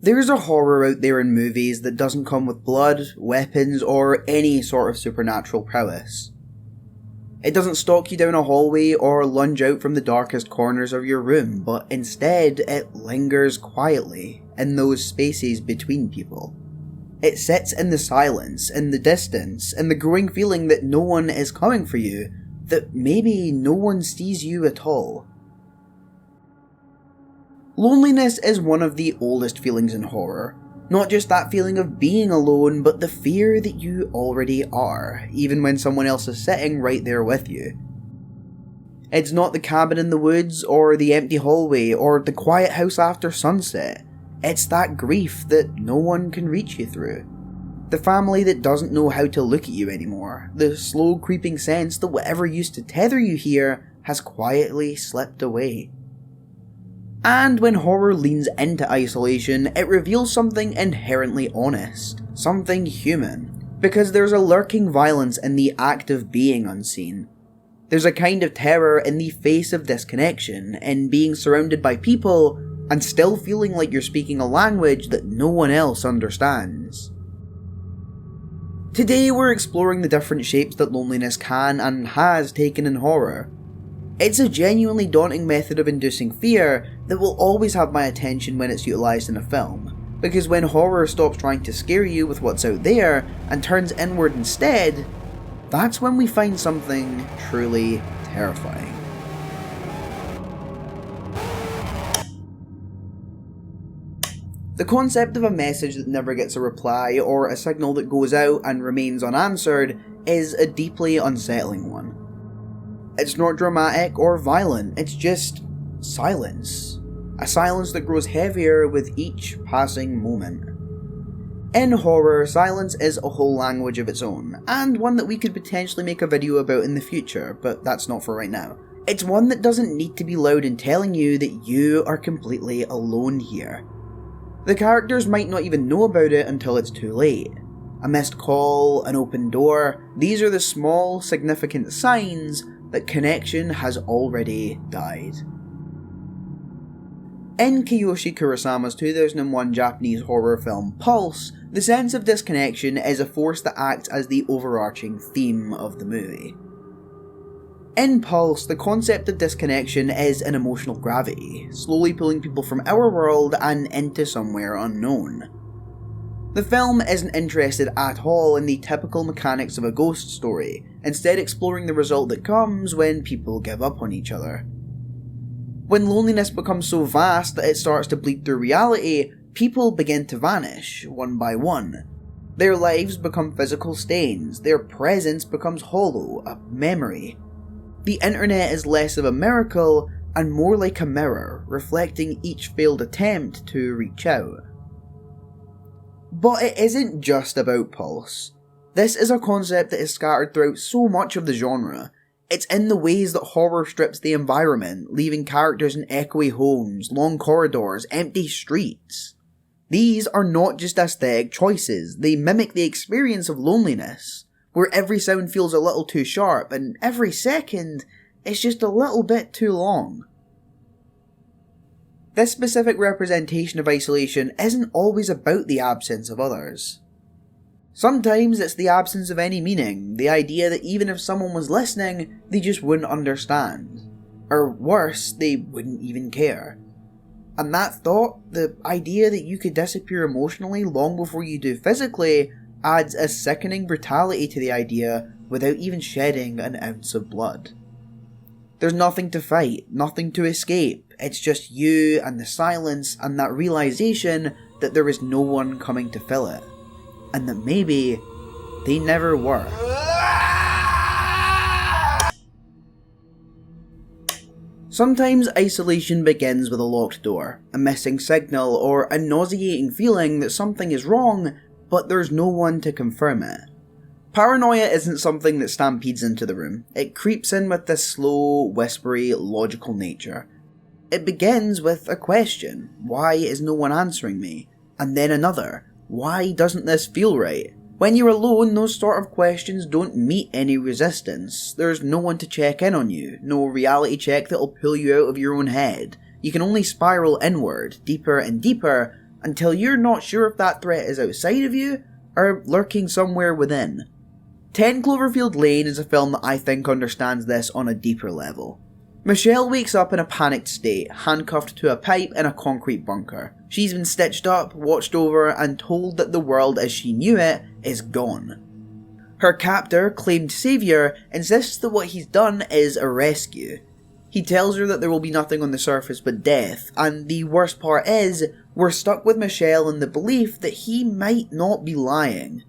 There's a horror out there in movies that doesn't come with blood, weapons, or any sort of supernatural prowess. It doesn't stalk you down a hallway or lunge out from the darkest corners of your room, but instead it lingers quietly in those spaces between people. It sits in the silence, in the distance, in the growing feeling that no one is coming for you, that maybe no one sees you at all. Loneliness is one of the oldest feelings in horror. Not just that feeling of being alone, but the fear that you already are, even when someone else is sitting right there with you. It's not the cabin in the woods, or the empty hallway, or the quiet house after sunset. It's that grief that no one can reach you through. The family that doesn't know how to look at you anymore. The slow creeping sense that whatever used to tether you here has quietly slipped away. And when horror leans into isolation, it reveals something inherently honest, something human, because there's a lurking violence in the act of being unseen. There's a kind of terror in the face of disconnection, in being surrounded by people and still feeling like you're speaking a language that no one else understands. Today we're exploring the different shapes that loneliness can and has taken in horror. It's a genuinely daunting method of inducing fear that will always have my attention when it's utilised in a film, because when horror stops trying to scare you with what's out there and turns inward instead, that's when we find something truly terrifying. The concept of a message that never gets a reply or a signal that goes out and remains unanswered is a deeply unsettling one. It's not dramatic or violent, it's just silence. A silence that grows heavier with each passing moment. In horror, silence is a whole language of its own, and one that we could potentially make a video about in the future, but that's not for right now. It's one that doesn't need to be loud in telling you that you are completely alone here. The characters might not even know about it until it's too late. A missed call, an open door, these are the small, significant signs that connection has already died. In Kiyoshi Kurosama's 2001 Japanese horror film Pulse, the sense of disconnection is a force that acts as the overarching theme of the movie. In Pulse, the concept of disconnection is an emotional gravity, slowly pulling people from our world and into somewhere unknown. The film isn't interested at all in the typical mechanics of a ghost story, instead exploring the result that comes when people give up on each other. When loneliness becomes so vast that it starts to bleed through reality, people begin to vanish, one by one. Their lives become physical stains, their presence becomes hollow, a memory. The internet is less of a miracle and more like a mirror, reflecting each failed attempt to reach out. But it isn't just about Pulse. This is a concept that is scattered throughout so much of the genre. It's in the ways that horror strips the environment, leaving characters in echoey homes, long corridors, empty streets. These are not just aesthetic choices, they mimic the experience of loneliness, where every sound feels a little too sharp and every second is just a little bit too long. This specific representation of isolation isn't always about the absence of others. Sometimes it's the absence of any meaning, the idea that even if someone was listening, they just wouldn't understand. Or worse, they wouldn't even care. And that thought, the idea that you could disappear emotionally long before you do physically, adds a sickening brutality to the idea without even shedding an ounce of blood. There's nothing to fight, nothing to escape, it's just you and the silence and that realization that there is no one coming to fill it. And that maybe they never were. Sometimes isolation begins with a locked door, a missing signal, or a nauseating feeling that something is wrong, but there's no one to confirm it. Paranoia isn't something that stampedes into the room. It creeps in with this slow, whispery, logical nature. It begins with a question: why is no one answering me? And then another: why doesn't this feel right? When you're alone, those sort of questions don't meet any resistance. There's no one to check in on you, no reality check that'll pull you out of your own head. You can only spiral inward, deeper and deeper, until you're not sure if that threat is outside of you or lurking somewhere within. 10 Cloverfield Lane is a film that I think understands this on a deeper level. Michelle wakes up in a panicked state, handcuffed to a pipe in a concrete bunker. She's been stitched up, watched over, and told that the world as she knew it is gone. Her captor, claimed savior, insists that what he's done is a rescue. He tells her that there will be nothing on the surface but death, and the worst part is, we're stuck with Michelle in the belief that he might not be lying.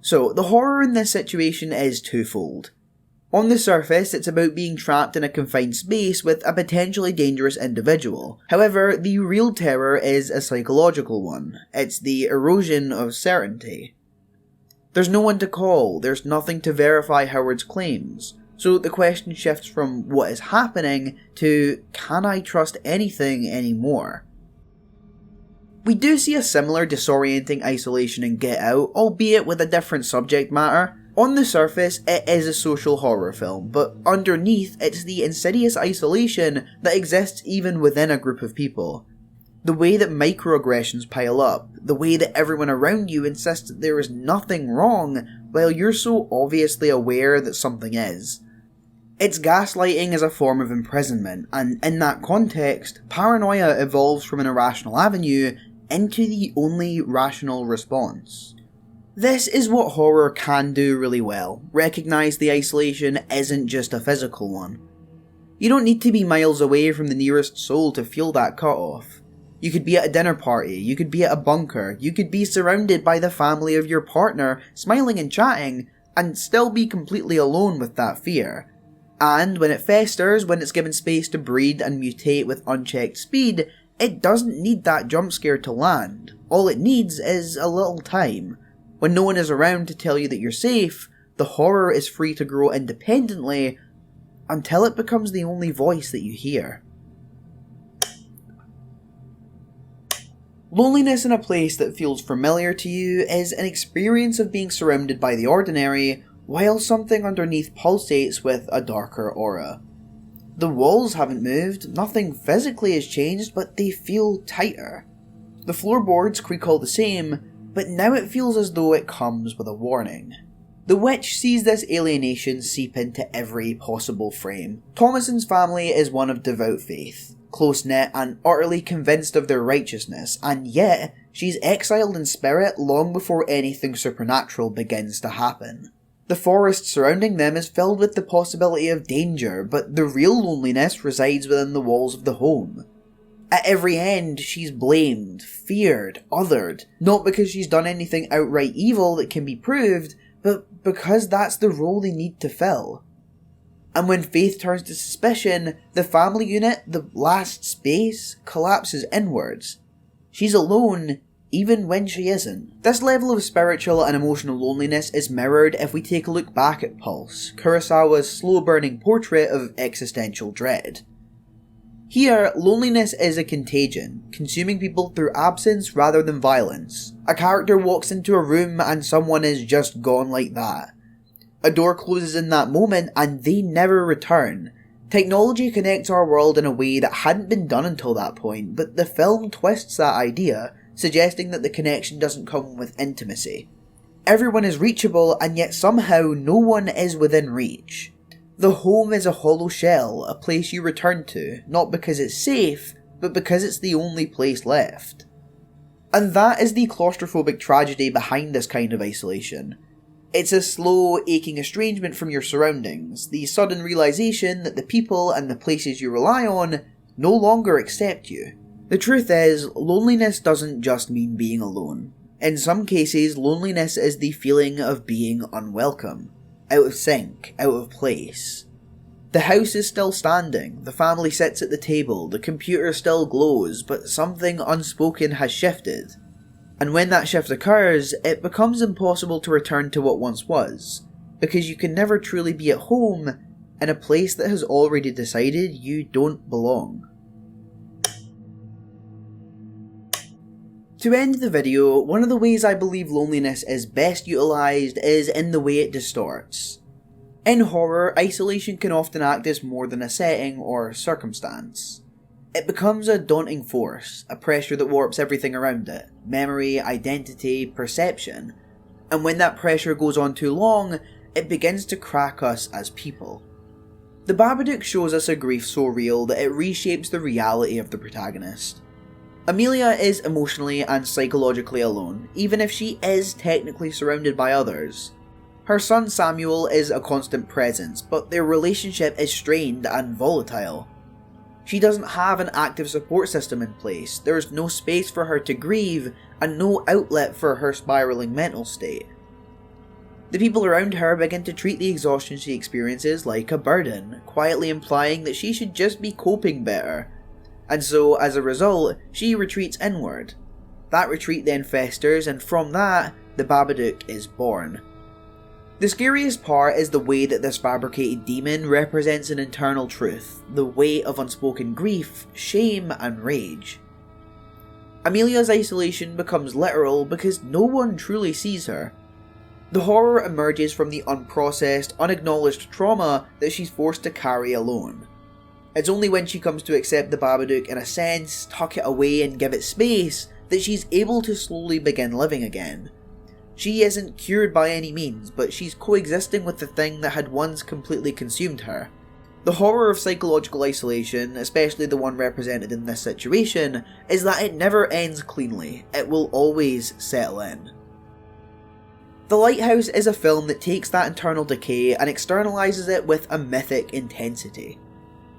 So, the horror in this situation is twofold. On the surface, it's about being trapped in a confined space with a potentially dangerous individual. However, the real terror is a psychological one. It's the erosion of certainty. There's no one to call, there's nothing to verify Howard's claims, so the question shifts from what is happening to can I trust anything anymore? We do see a similar disorienting isolation in Get Out, albeit with a different subject matter. On the surface, it is a social horror film, but underneath, it's the insidious isolation that exists even within a group of people. The way that microaggressions pile up, the way that everyone around you insists that there is nothing wrong, while you're so obviously aware that something is. It's gaslighting as a form of imprisonment, and in that context, paranoia evolves from an irrational avenue into the only rational response. This is what horror can do really well, recognise the isolation isn't just a physical one. You don't need to be miles away from the nearest soul to feel that cut-off. You could be at a dinner party, you could be at a bunker, you could be surrounded by the family of your partner, smiling and chatting, and still be completely alone with that fear. And when it festers, when it's given space to breed and mutate with unchecked speed, it doesn't need that jump scare to land. All it needs is a little time. When no one is around to tell you that you're safe, the horror is free to grow independently until it becomes the only voice that you hear. Loneliness in a place that feels familiar to you is an experience of being surrounded by the ordinary, while something underneath pulsates with a darker aura. The walls haven't moved, nothing physically has changed, but they feel tighter. The floorboards creak all the same, but now it feels as though it comes with a warning. The witch sees this alienation seep into every possible frame. Thomason's family is one of devout faith, close-knit and utterly convinced of their righteousness, and yet she's exiled in spirit long before anything supernatural begins to happen. The forest surrounding them is filled with the possibility of danger, but the real loneliness resides within the walls of the home. At every end, she's blamed, feared, othered, not because she's done anything outright evil that can be proved, but because that's the role they need to fill. And when faith turns to suspicion, the family unit, the last space, collapses inwards. She's alone, even when she isn't. This level of spiritual and emotional loneliness is mirrored if we take a look back at Pulse, Kurosawa's slow-burning portrait of existential dread. Here, loneliness is a contagion, consuming people through absence rather than violence. A character walks into a room and someone is just gone like that. A door closes in that moment and they never return. Technology connects our world in a way that hadn't been done until that point, but the film twists that idea, suggesting that the connection doesn't come with intimacy. Everyone is reachable, and yet somehow no one is within reach. The home is a hollow shell, a place you return to, not because it's safe, but because it's the only place left. And that is the claustrophobic tragedy behind this kind of isolation. It's a slow, aching estrangement from your surroundings, the sudden realisation that the people and the places you rely on no longer accept you. The truth is, loneliness doesn't just mean being alone. In some cases, loneliness is the feeling of being unwelcome. Out of sync, out of place. The house is still standing, the family sits at the table, the computer still glows, but something unspoken has shifted. And when that shift occurs, it becomes impossible to return to what once was, because you can never truly be at home in a place that has already decided you don't belong. To end the video, one of the ways I believe loneliness is best utilised is in the way it distorts. In horror, isolation can often act as more than a setting or circumstance. It becomes a daunting force, a pressure that warps everything around it: memory, identity, perception. And when that pressure goes on too long, it begins to crack us as people. The Babadook shows us a grief so real that it reshapes the reality of the protagonist. Amelia is emotionally and psychologically alone, even if she is technically surrounded by others. Her son Samuel is a constant presence, but their relationship is strained and volatile. She doesn't have an active support system in place, there's no space for her to grieve, and no outlet for her spiralling mental state. The people around her begin to treat the exhaustion she experiences like a burden, quietly implying that she should just be coping better. And so, as a result, she retreats inward. That retreat then festers, and from that, the Babadook is born. The scariest part is the way that this fabricated demon represents an internal truth, the weight of unspoken grief, shame, and rage. Amelia's isolation becomes literal because no one truly sees her. The horror emerges from the unprocessed, unacknowledged trauma that she's forced to carry alone. It's only when she comes to accept the Babadook in a sense, tuck it away and give it space, that she's able to slowly begin living again. She isn't cured by any means, but she's coexisting with the thing that had once completely consumed her. The horror of psychological isolation, especially the one represented in this situation, is that it never ends cleanly, it will always settle in. The Lighthouse is a film that takes that internal decay and externalises it with a mythic intensity.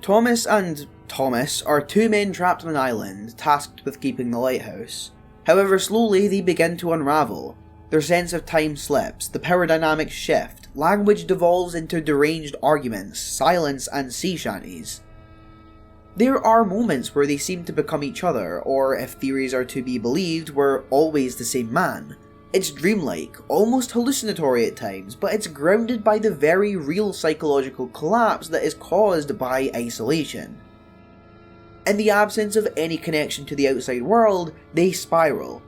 Thomas and Thomas are two men trapped on an island, tasked with keeping the lighthouse. However, slowly they begin to unravel. Their sense of time slips, the power dynamics shift, language devolves into deranged arguments, silence, and sea shanties. There are moments where they seem to become each other, or if theories are to be believed, were always the same man. It's dreamlike, almost hallucinatory at times, but it's grounded by the very real psychological collapse that is caused by isolation. In the absence of any connection to the outside world, they spiral.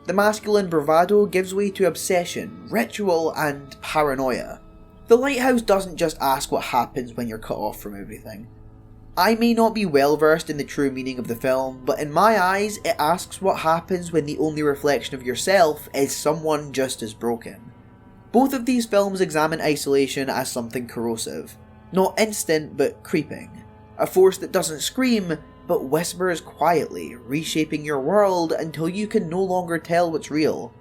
The masculine bravado gives way to obsession, ritual, and paranoia. The Lighthouse doesn't just ask what happens when you're cut off from everything. I may not be well versed in the true meaning of the film, but in my eyes it asks what happens when the only reflection of yourself is someone just as broken. Both of these films examine isolation as something corrosive. Not instant, but creeping. A force that doesn't scream, but whispers quietly, reshaping your world until you can no longer tell what's real.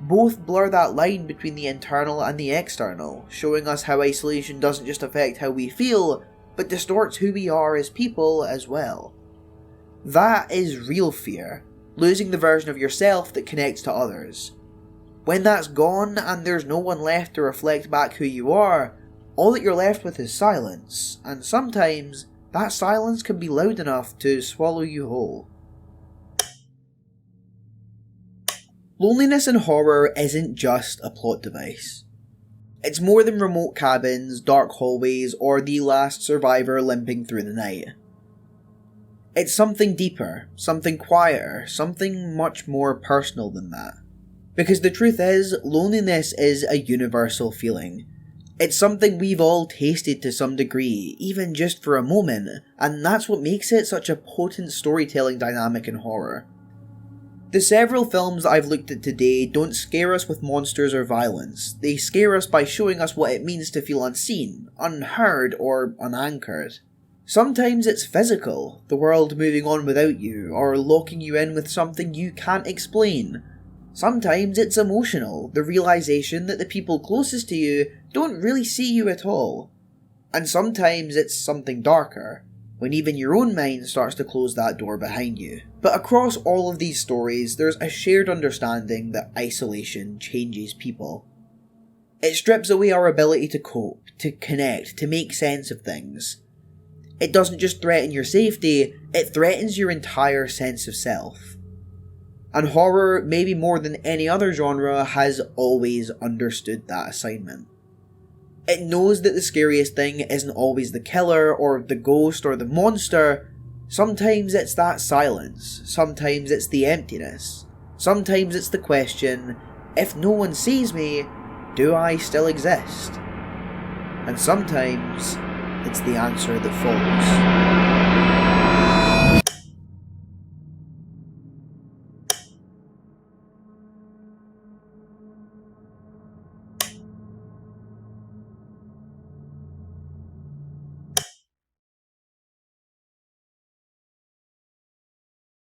Both blur that line between the internal and the external, showing us how isolation doesn't just affect how we feel, but distorts who we are as people as well. That is real fear, losing the version of yourself that connects to others. When that's gone and there's no one left to reflect back who you are, all that you're left with is silence, and sometimes that silence can be loud enough to swallow you whole. Loneliness in horror isn't just a plot device. It's more than remote cabins, dark hallways, or the last survivor limping through the night. It's something deeper, something quieter, something much more personal than that. Because the truth is, loneliness is a universal feeling. It's something we've all tasted to some degree, even just for a moment, and that's what makes it such a potent storytelling dynamic in horror. The several films I've looked at today don't scare us with monsters or violence. They scare us by showing us what it means to feel unseen, unheard, or unanchored. Sometimes it's physical, the world moving on without you, or locking you in with something you can't explain. Sometimes it's emotional, the realization that the people closest to you don't really see you at all. And sometimes it's something darker, when even your own mind starts to close that door behind you. But across all of these stories, there's a shared understanding that isolation changes people. It strips away our ability to cope, to connect, to make sense of things. It doesn't just threaten your safety, it threatens your entire sense of self. And horror, maybe more than any other genre, has always understood that assignment. It knows that the scariest thing isn't always the killer, or the ghost, or the monster. Sometimes it's that silence, sometimes it's the emptiness, sometimes it's the question, if no one sees me, do I still exist? And sometimes it's the answer that follows.